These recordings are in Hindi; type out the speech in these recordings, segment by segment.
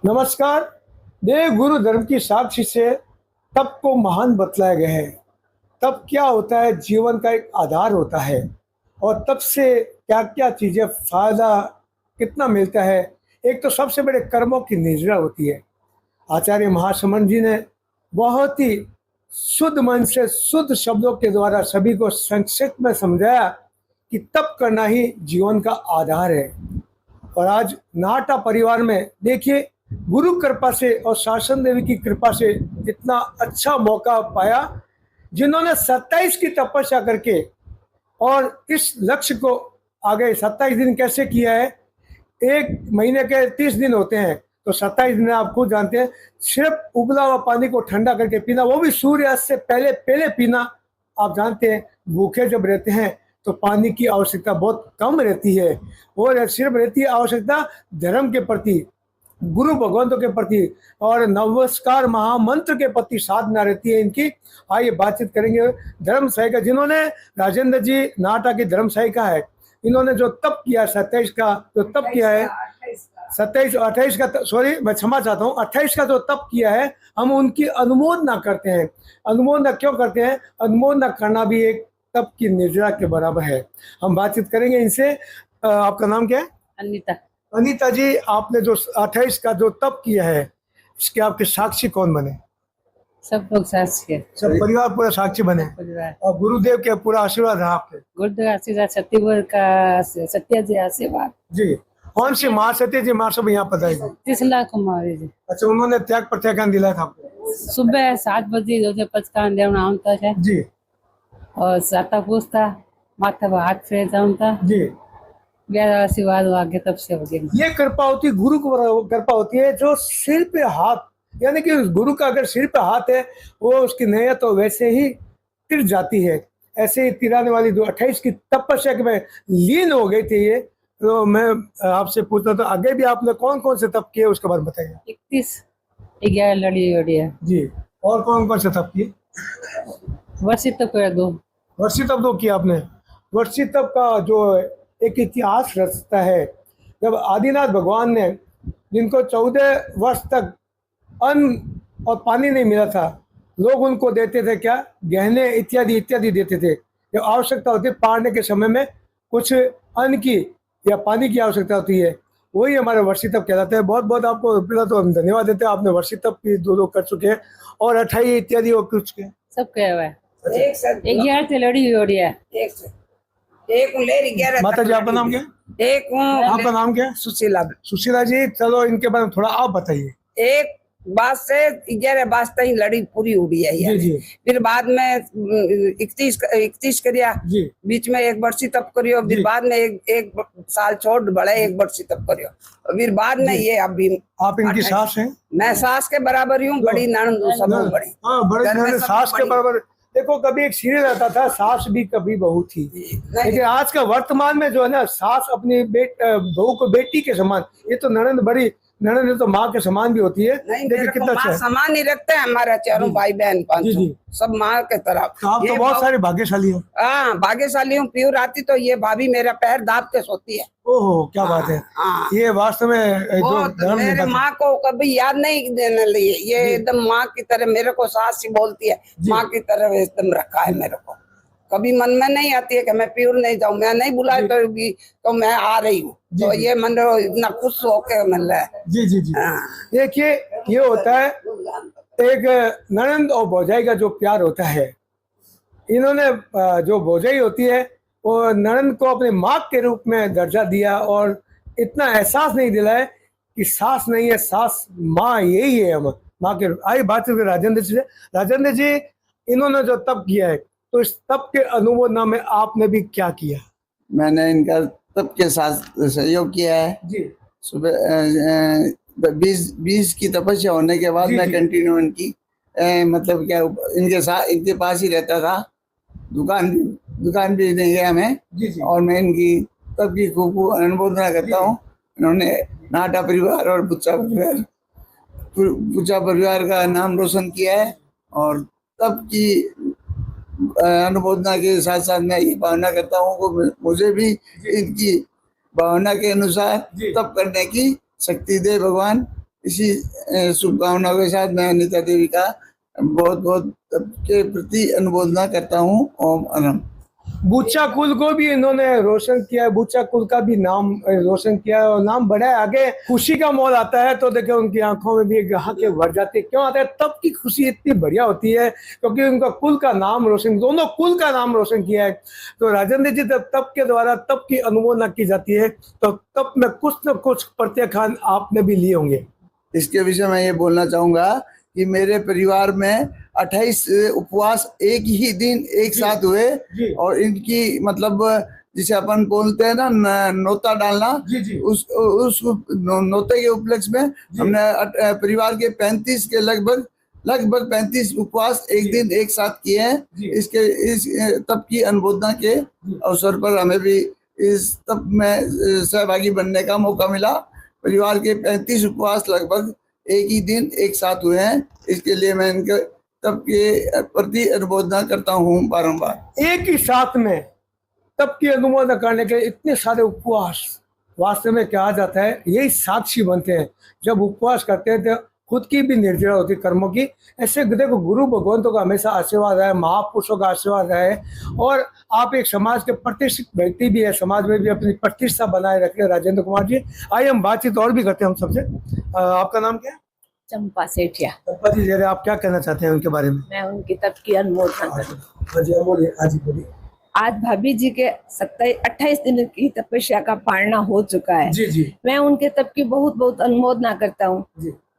नमस्कार। देव गुरु धर्म की साक्षी से तप को महान बतलाया गया है। तप क्या होता है? जीवन का एक आधार होता है। और तप से क्या क्या चीज़ें फायदा कितना मिलता है। एक तो सबसे बड़े कर्मों की निजरा होती है। आचार्य महासमन जी ने बहुत ही शुद्ध मन से शुद्ध शब्दों के द्वारा सभी को संक्षिप्त में समझाया कि तप करना ही जीवन का आधार है। और आज नाटा परिवार में देखिए, गुरु कृपा से और शासन देवी की कृपा से इतना अच्छा मौका पाया, जिन्होंने 27 की तपस्या करके और इस लक्ष्य को आगे 27 दिन कैसे किया है। एक महीने के 30 दिन होते हैं, तो 27 दिन आप खुद जानते हैं। सिर्फ उबला हुआ पानी को ठंडा करके पीना, वो भी सूर्यास्त से पहले पहले पीना। आप जानते हैं, भूखे जब रहते हैं तो पानी की आवश्यकता बहुत कम रहती है, और सिर्फ रहती है आवश्यकता धर्म के प्रति, गुरु भगवंतों के प्रति और नमस्कार महामंत्र के प्रति साधना रहती है इनकी। आइए बातचीत करेंगे धर्म सहायिका, जिन्होंने राजेंद्र जी नाटा की धर्म सहायिका है। इन्होंने जो तप किया 27 का जो तप किया है, 28 का, सॉरी मैं क्षमा चाहता हूँ, 28 का जो तप किया है, हम उनकी अनुमोदना करते हैं। अनुमोदना क्यों करते हैं? अनुमोदना करना भी एक तप की निर्जरा के बराबर है। हम बातचीत करेंगे इनसे। आपका नाम क्या है? अनीता। अनीता जी, आपने जो 28 का जो तप किया है, इसके आपके साक्षी कौन बने? सब लोग साक्षी है, सब परिवार पूरा साक्षी बने। परिवार। और गुरुदेव के पूरा आशीर्वाद है आपके? गुरुदेव आशीर्वाद, छत्तीसगढ़ का सत्या जी आशीर्वाद जी। कौन सी माँ? सत्य जी माँ सब यहाँ बताइए। 30 लाख कुमारी जी। अच्छा, उन्होंने त्याग प्रत्याख्यान दिलाया था आपको? सुबह 7 बजे जो पचकान देवना होता है जी। और साता पूछता माथा पर हाथ फेर जाऊंगा जी। मेरा आशीर्वाद आगे तब से हो गया। ये कृपा होती है, गुरु को कृपा होती है, जो सिर पे हाथ, यानी कि गुरु का अगर सिर पे हाथ है, वो उसकी नैयत तो वैसे ही तिर जाती है। ऐसे ही तिराने वाली जो 28 की तपस्या में लीन हो गई थी ये। तो मैं आपसे पूछता, तो आगे भी आपने कौन कौन से तप किए उसके बारे में बताइए। 31 लड़ी वड़ी है जी। और कौन कौन से तप किए? वर्षी तप कर दो। वर्षी तप दो किया आपने। वर्षी तप का जो एक इतिहास रचता है, जब आदिनाथ भगवान ने, जिनको 14 वर्ष तक अन्न और पानी नहीं मिला था, लोग उनको देते थे क्या? गहने इत्यादि इत्यादि देते थे। जब आवश्यकता होती है पाड़ने के समय में कुछ अन्न की या पानी की आवश्यकता होती है, वही हमारा वर्षी तप कहलाता है। बहुत बहुत आपको पहला तो हम धन्यवाद देते हैं, आपने वर्षी तप भी दो कर चुके हैं और 28 इत्यादि और कर चुके हैं। सब क्या हुआ है? 11 लड़ी वड़ी है। माता जी, आपका नाम क्या है? आपका नाम क्या है? सुशीला। सुशीला जी, चलो इनके बारे में थोड़ा आप बताइए। एक बात से 11 बात तक लड़ी पूरी हुई है जी जी। फिर बाद में 31 करिया जी। बीच में एक वर्षी तप करियो, फिर बाद में एक साल छोड़ बड़े एक वर्षी तप करियो, फिर बाद में ये अभी। आप इनकी सास हैं? मैं सास के बराबर हूँ, बड़ी ननद सब बड़ी। हाँ, बड़े ननद सास के बराबर। देखो, कभी एक सीरियल आता था, सास भी कभी बहू थी, लेकिन आज का वर्तमान में जो है ना, सास अपनी बहू को बेटी के समान, ये तो ननद बड़ी, ननद तो माँ के समान भी होती है। लेकिन कितना अच्छा समान ही रखते हैं हमारे चारों भाई बहन, 5 सब माँ के तरफ। तो आप तो बहुत सारे भाग्यशाली हो। हाँ, भाग्यशाली हूँ। प्योर आती तो ये भाभी मेरा पैर दाब के सोती है। ओहो, क्या बात है। ये वास्तव में जो मेरे माँ को कभी याद नहीं देने लिए, ये एकदम माँ की तरह मेरे को सास ही बोलती है, माँ की तरह एकदम रखा है मेरे को। कभी मन में नहीं आती है कि मैं प्योर नहीं जाऊँ, मैं नहीं बुलाए तो मैं आ रही हूँ, तो ये मन इतना खुश होके मिल रहा है। जी जी जी। देखिए, ये होता है एक ननंद और भौजाई का जो प्यार होता है। इन्होंने जो भौजाई होती है वो ननंद को अपने माँ के रूप में दर्जा दिया, और इतना एहसास नहीं दिलाया कि सास नहीं है, सास माँ यही है, हम माँ के। आई बात करें राजेंद्र जी से। राजेंद्र जी, इन्होंने जो तप किया है, तो इस तप के अनुमोदना में आपने भी क्या किया? मैंने इनका तप के साथ सहयोग किया है जी। सुबह 20 की तपस्या होने के बाद मैं कंटिन्यू इनकी मतलब क्या इनके साथ इनके पास ही रहता था। दुकान भी नहीं गया मैं। और मैं इनकी तब की खूब अनुमोदना करता हूँ। इन्होंने नाटा परिवार और बुच्चा परिवार का नाम रोशन किया है, और तब की अनुमोदना के साथ साथ मैं ये भावना करता हूँ कि मुझे भी इनकी भावना के अनुसार तप करने की शक्ति दे भगवान। इसी शुभकामनाओं के साथ मैं अनीता देवी का बहुत बहुत के प्रति अनुमोदना करता हूँ। ओम अनम। बूचा कुल को भी इन्होंने रोशन किया है, बूचा कुल का भी नाम रोशन किया है और नाम बढ़ा है। आगे खुशी का मोल आता है तो देखो उनकी आंखों में भी के भर जाती है। क्यों आता है? तब की खुशी इतनी बढ़िया होती है क्योंकि उनका कुल का नाम रोशन, दोनों कुल का नाम रोशन किया है। तो राजेंद्र जी जब तप के द्वारा तप की अनुमोदना की जाती है तो तप में कुछ न कुछ प्रत्याख्यान आपने भी लिए होंगे। इसके विषय में ये बोलना चाहूंगा कि मेरे परिवार में 28 उपवास एक ही दिन एक साथ हुए और इनकी मतलब जिसे अपन बोलते हैं ना नोता डालना, उस नोते के उपलक्ष्य में हमने परिवार के 35 के लगभग 35 उपवास एक दिन एक साथ किए हैं। इसके इस तप की अनुमोदना के अवसर पर हमें भी इस तप में सहभागी बनने का मौका मिला। परिवार के 35 उपवास लगभग एक ही दिन एक साथ हुए हैं। इसके लिए मैं इनके तप के प्रति अनुमोदना करता हूँ बारंबार। एक ही साथ में तप की अनुमोदना करने के इतने सारे उपवास, वास्तव में कहा जाता है यही साक्षी बनते हैं। जब उपवास करते हैं तो खुद की भी निर्जरा होती कर्मों की। ऐसे देखो गुरु भगवंतों का हमेशा आशीर्वाद रहे, महापुरुषों का आशीर्वाद रहे और आप एक समाज के प्रतिष्ठित व्यक्ति भी है, समाज में भी अपनी प्रतिष्ठा बनाए रखे। राजेंद्र कुमार जी, आइए हम बातचीत और भी करते हैं हम सबसे। आपका नाम क्या है? चंपा सेठिया। चंपा जी, जरा आप क्या कहना चाहते हैं उनके बारे में? मैं उनकी तप की अनुमोदना करती हूँ। हाँ जी, बोलिए। हाँ जी, बोलिए। आज भाभी जी के 28 दिन की तपस्या का पालना हो चुका है। जी जी। मैं उनके तप की बहुत बहुत अनुमोदना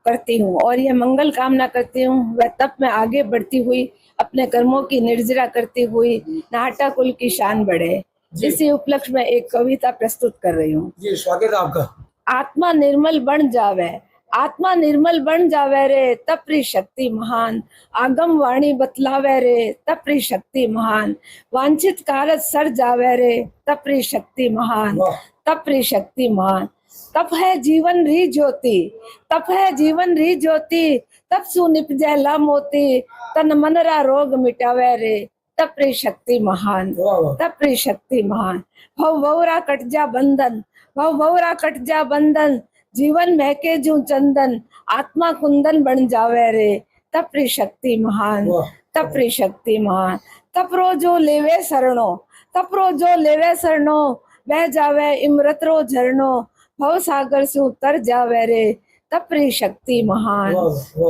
करती हूँ और यह मंगल कामना करती हूँ वह तप में आगे बढ़ती हुई अपने कर्मों की निर्जरा करती हुई नाहटा कुल की शान बढ़े। इसी उपलक्ष्य में एक कविता प्रस्तुत कर रही हूँ। जी, स्वागत है आपका। आत्मा निर्मल बन जावे, आत्मा निर्मल बन जावे रे, तपरी शक्ति महान। आगम वाणी बतलावे रे, तपरी शक्ति महान। वांछित कारज सर जावे रे, तपरी शक्ति महान। तपरी शक्ति महान। तप है जीवन री ज्योति, तप है जीवन री ज्योति। तप सु निपजै ला मोती, तन मनरा रोग मिटावे रे, तपरी शक्ति महान। तपरी शक्ति महान। भव भवरा कट जा बंधन, भव भवरा कट जा बंधन। जीवन महके जू चंदन, आत्मा कुंदन बन जावे रे, तपरी शक्ति महान। तपरी शक्ति महान। तपरो जो लेवे शरणो, तपरो जो लेवे शरणो, बह जावे इमरत रो झरनो। भव सागर से उतर जावे रे, तपरी शक्ति महान।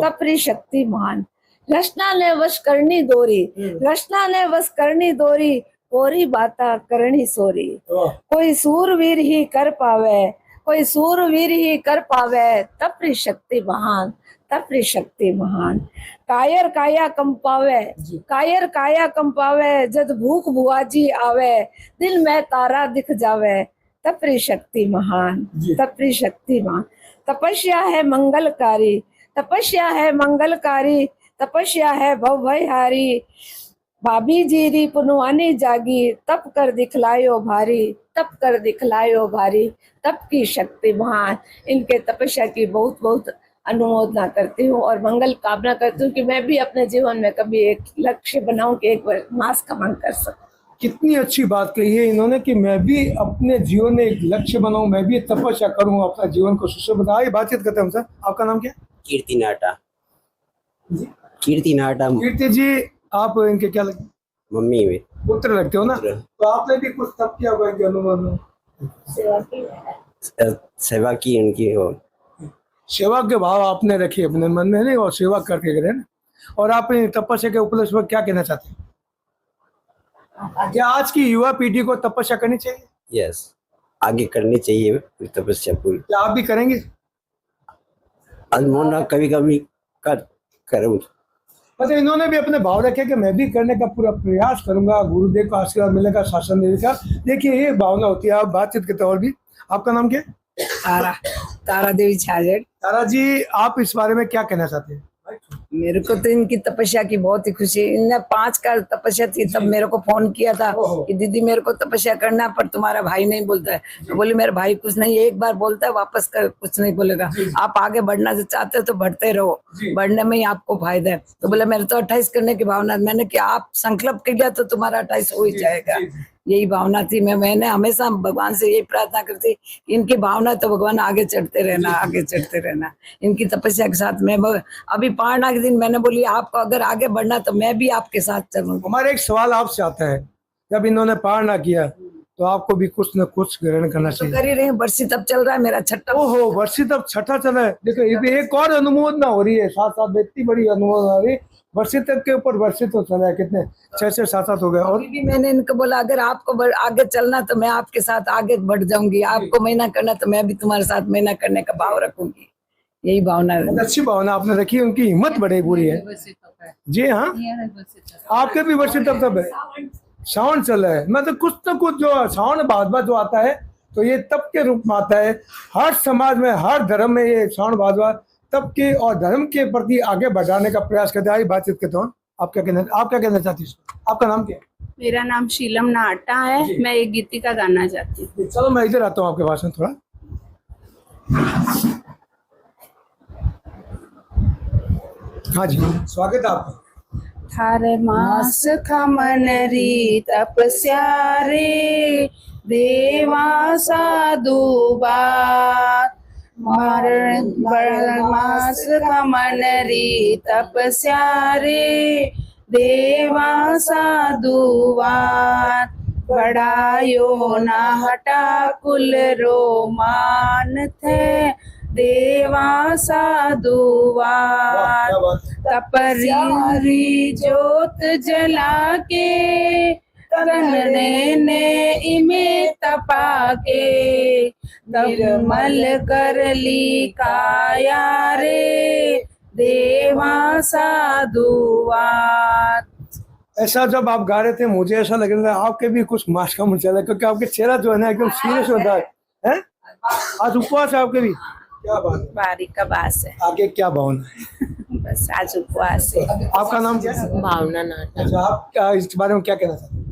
तपरी शक्ति महान। रचना ने वश करनी दोरी, रचना ने वश करनी दोरी। कोरी बाता करनी सोरी। कोई सूरवीर ही कर पावे, कोई सूरवीर ही कर पावे, तपरी शक्ति महान। तपरी शक्ति महान। कायर काया कंपावे, कायर काया कंपावे। जद भूख बुआजी आवे, दिल में तारा दिख जावे, तपरी शक्ति महान। तपरी शक्ति महान। तपस्या है मंगलकारी, तपस्या है मंगलकारी। तपस्या है भव भयहारी। भाभी जी री पुनवानी जागी, तप कर दिखलायो भारी, तप कर दिखलायो भारी। तप की शक्ति महान। इनके तपस्या की बहुत बहुत अनुमोदना करती हूँ और मंगल कामना करती हूँ कि मैं भी अपने जीवन में कभी एक लक्ष्य बनाऊं कि एक बार मास कमान कर सकूं। कितनी अच्छी बात कही है इन्होंने कि मैं भी अपने जीवन में एक लक्ष्य बनाऊं, मैं भी तपस्या करूं, अपना जीवन को सुशोभित बनाऊं। बातचीत करते हैं सर। आपका नाम क्या? कीर्ति नाटा। कीर्ति नाटा। कीर्ति जी, आप इनके क्या लगते? मम्मी में पुत्र लगते हो ना? तो आपने भी कुछ तप किया होगा इनके अनुभव में? सेवा की उनकी हो। सेवा के भाव आपने रखे अपने मन में नहीं और सेवा करके गए ना। और आप तपस्या के उपलक्ष्य पर क्या कहना चाहते हैं? क्या आज की युवा पीढ़ी को तपस्या करनी चाहिए? यस, आगे करनी चाहिए तपस्या पूरी। क्या आप भी करेंगे? अनुमोदना कभी कभी करूँ। मतलब इन्होंने भी अपने भाव रखे कि मैं भी करने का पूरा प्रयास करूंगा, गुरुदेव का आशीर्वाद मिलेगा, शासन देगा। देखिए ये भावना होती है। आप बातचीत के तौर भी। आपका नाम क्या है? तारा, तारा देवी छाजेड़। तारा जी, आप इस बारे में क्या कहना चाहते हैं? मेरे को तो इनकी तपस्या की बहुत ही खुशी। इनने 5 का तपस्या थी तब मेरे को फोन किया था कि दीदी मेरे को तपस्या करना, पर तुम्हारा भाई नहीं बोलता है। तो बोले मेरा भाई कुछ नहीं, एक बार बोलता है वापस कर कुछ नहीं बोलेगा। आप आगे बढ़ना चाहते हो तो बढ़ते रहो, बढ़ने में ही आपको फायदा है। तो बोले मेरे तो 28 करने की भावना। मैंने कि आप संकल्प किया तो तुम्हारा 28 हो ही जाएगा। यही भावना थी। मैंने हमेशा भगवान से यही प्रार्थना करती, इनकी भावना तो भगवान आगे चढ़ते रहना, आगे चढ़ते रहना। इनकी तपस्या के साथ मैं अभी पारना के दिन मैंने बोली आपको अगर आगे बढ़ना तो मैं भी आपके साथ चलूंगी। हमारा एक सवाल आपसे आता है, जब इन्होंने पारना किया तो आपको भी कुछ न कुछ ग्रहण करना चाहिए। कर ही रही हूँ, वर्षी तब चल रहा है मेरा छठा। ओहो, वर्षी तब छठा चला है। देखो ये एक और अनुमोदना हो रही है, साथ साथ इतनी बड़ी अनुमोदना हो रही है। वर्षी तक के ऊपर वर्षी तो चला है, कितने 6 से 7 हो गए। और भी मैंने इनको बोला अगर आपको आगे चलना तो मैं आपके साथ आगे बढ़ जाऊंगी, आपको महीना करना तो मैं भी तुम्हारे साथ महीना करने का भाव रखूंगी। यही भावना है। अच्छी भावना आपने रखी, उनकी हिम्मत बड़ी बुरी है। जी हाँ, आपके भी वर्षी तब है, श्रावण चल रहा है। मतलब कुछ न कुछ जो श्रावण भादवा जो आता है तो ये तप के रूप में आता है। हर समाज में, हर धर्म में ये श्रावण भादवा तप के और धर्म के प्रति आगे बढ़ाने का प्रयास करते हैं। बातचीत के दौरान आप क्या कहना चाहती हैं? आपका नाम क्या है? मेरा नाम शीलम नाटा है। मैं एक गीतिका गाना चाहती हूँ। चलो मैं इधर आता हूँ आपके पास में थोड़ा। हाँ जी, स्वागत है आपका। थारे मास खमन री तपस्या रे देवा साधु बात, मास खमन री तपस्या रे देवा साधु बात, बढ़ायो ना हटा कुल रोमान थे देवा साधुवात, तपरी जोत जला के करने ने इमे तपा के, निर्मल कर ली काया रे देवा साधुवात। ऐसा जब आप गा रहे थे मुझे ऐसा लग रहा था आपके भी कुछ मास का मुझे चला, क्योंकि आपके चेहरा जो है ना एकदम सीरियस होता है। आज उपवास है आपके भी? क्या बात है, बारीक का बास है। आगे क्या भावना है? बस आज उपवास है। आपका नाम क्या है? भावना नाटा। अच्छा, आप क्या इस बारे में क्या कहना चाहते हैं?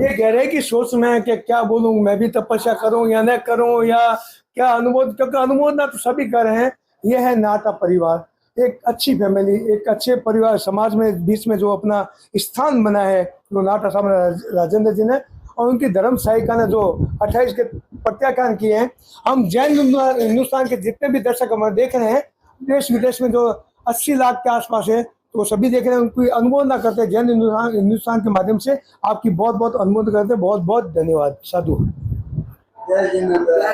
ये कह रहे कि सोच में कि क्या बोलूं, मैं भी तपस्या करूं या न करूं, या क्या अनुमोद, क्योंकि अनुमोदना तो सभी कर रहे हैं। ये है नाटा परिवार, एक अच्छी फैमिली, एक अच्छे परिवार समाज में बीच में जो अपना स्थान बना है जो नाटा साहब राजेंद्र जी ने और उनकी धर्म सहायिका ने जो 28 के प्रत्याख्यान किए हैं। हम जैन हिंदुस्तान के जितने भी दर्शक हमारे देख रहे हैं, देश विदेश में जो 80 लाख के आसपास है, तो सभी देख रहे हैं, उनकी अनुमोदना करते हैं जैन हिंदुस्तान के माध्यम से। आपकी बहुत बहुत अनुमोदन करते हैं। बहुत बहुत धन्यवाद। साधु।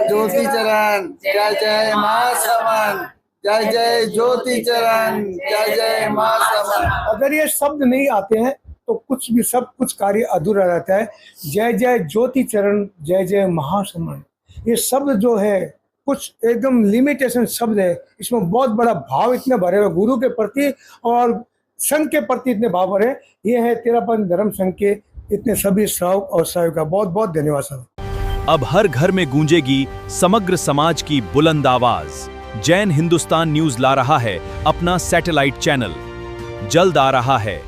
ज्योति चरण जय जय मां समन, जय जय ज्योति चरण जय जय मां समन। अगर ये शब्द नहीं आते हैं तो कुछ भी, सब कुछ कार्य अधूरा रहता है। जय जय ज्योति चरण जय जय महासमन, ये शब्द जो है कुछ एकदम लिमिटेशन शब्द है। इसमें बहुत बड़ा भाव इतने भरे हुए गुरु के प्रति और संघ के प्रति इतने भाव भरे। ये है तेरापन धर्म संघ के इतने सभी श्रावक और श्राविका। बहुत बहुत धन्यवाद सर। अब हर घर में गूंजेगी समग्र समाज की बुलंद आवाज। जैन हिंदुस्तान न्यूज ला रहा है अपना सैटेलाइट चैनल। जल्द आ रहा है